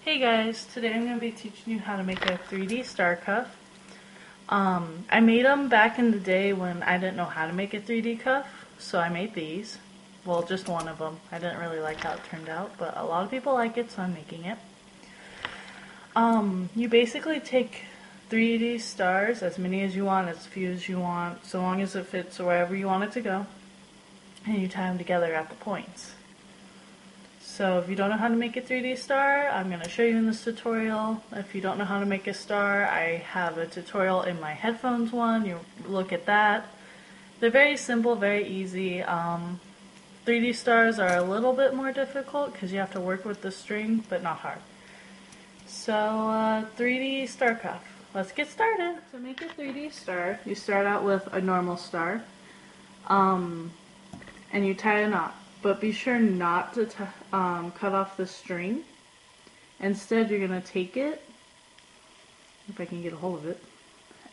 Hey guys, today I'm going to be teaching you how to make a 3D star cuff. I made them back in the day when I didn't know how to make a 3D cuff, so I made these. Well, just one of them. I didn't really like how it turned out, but a lot of people like it, so I'm making it. You basically take 3D stars, as many as you want, as few as you want, so long as it fits wherever you want it to go, and you tie them together at the points. So if you don't know how to make a 3D star, I'm going to show you in this tutorial. If you don't know how to make a star, I have a tutorial in my headphones one. You look at that. They're very simple, very easy. 3D stars are a little bit more difficult because you have to work with the string, but not hard. So 3D star cuff. Let's get started. To make a 3D star, you start out with a normal star, and you tie a knot. But be sure not to cut off the string. Instead, you're going to take it, if I can get a hold of it,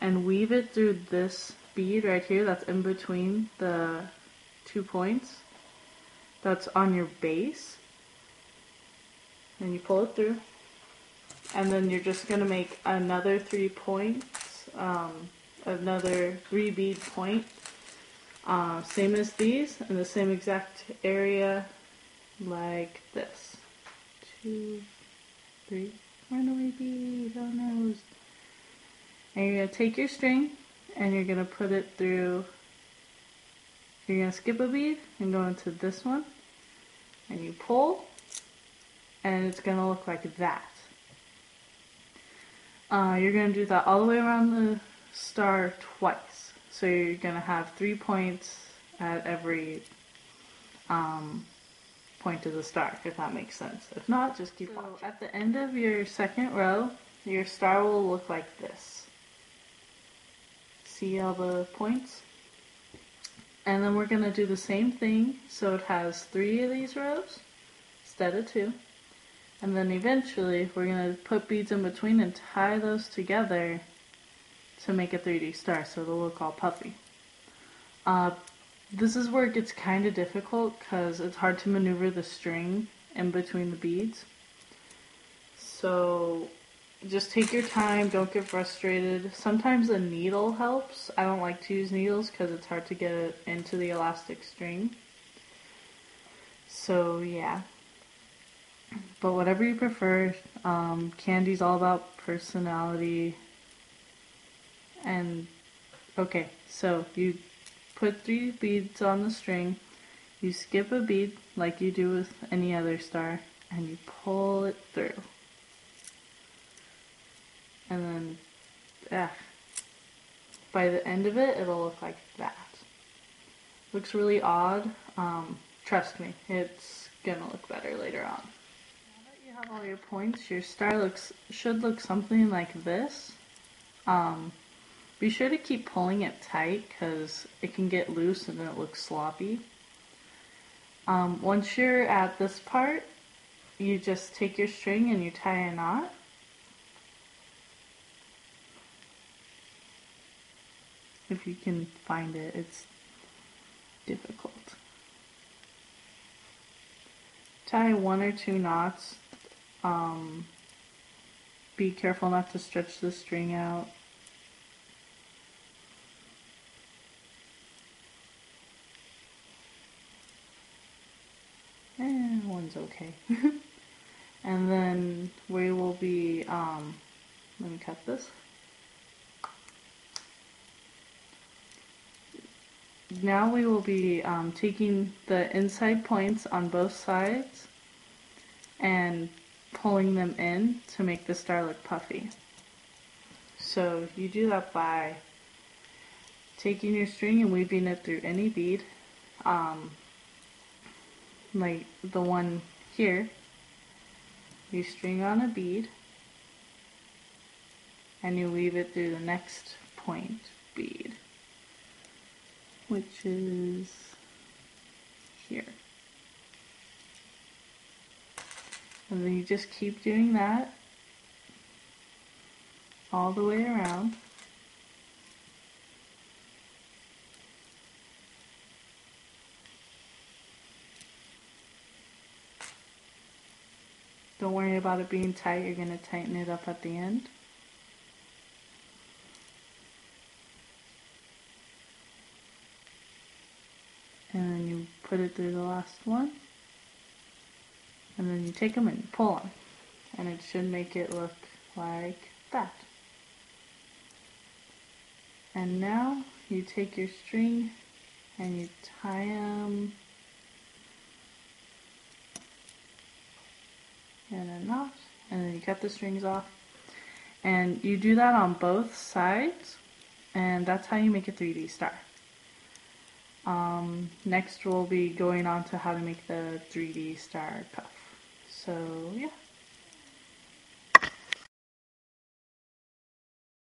and weave it through this bead right here that's in between the 2 points. That's on your base. And you pull it through. And then you're just going to make another 3 points, another 3 bead point. Same as these, in the same exact area, like this. 2, 3, run away bead, oh no. And you're going to take your string, and you're going to put it through, you're going to skip a bead, and go into this one, and you pull, and it's going to look like that. You're going to do that all the way around the star twice. So you're going to have 3 points at every point of the star, if that makes sense. If not, just keep watching. At the end of your second row, your star will look like this. See all the points? And then we're going to do the same thing, so it has 3 of these rows instead of 2. And then eventually we're going to put beads in between and tie those together to make a 3D star, so it'll look all puffy. This is where it gets kind of difficult because it's hard to maneuver the string in between the beads. So just take your time, don't get frustrated. Sometimes a needle helps. I don't like to use needles because it's hard to get it into the elastic string. So yeah. But whatever you prefer, candy's all about personality. And okay, so you put 3 beads on the string, you skip a bead like you do with any other star, and you pull it through. And then, by the end of it, it'll look like that. Looks really odd. Trust me, it's gonna look better later on. Now that you have all your points, your star should look something like this. Be sure to keep pulling it tight because it can get loose and then it looks sloppy. Once you're at this part, you just take your string and you tie a knot. If you can find it, it's difficult. Tie 1 or 2 knots. Be careful not to stretch the string out. One's okay. And then we will be, let me cut this. Now we will be taking the inside points on both sides and pulling them in to make the star look puffy. So you do that by taking your string and weaving it through any bead, like the one here. You string on a bead and you weave it through the next point bead, which is here. And then you just keep doing that all the way around. Don't worry about it being tight, you're going to tighten it up at the end. And then you put it through the last one. And then you take them and you pull them. And it should make it look like that. And now you take your string and you tie them in a knot, and then you cut the strings off. And you do that on both sides, and that's how you make a 3D star. Next we'll be going on to how to make the 3D star cuff. So yeah.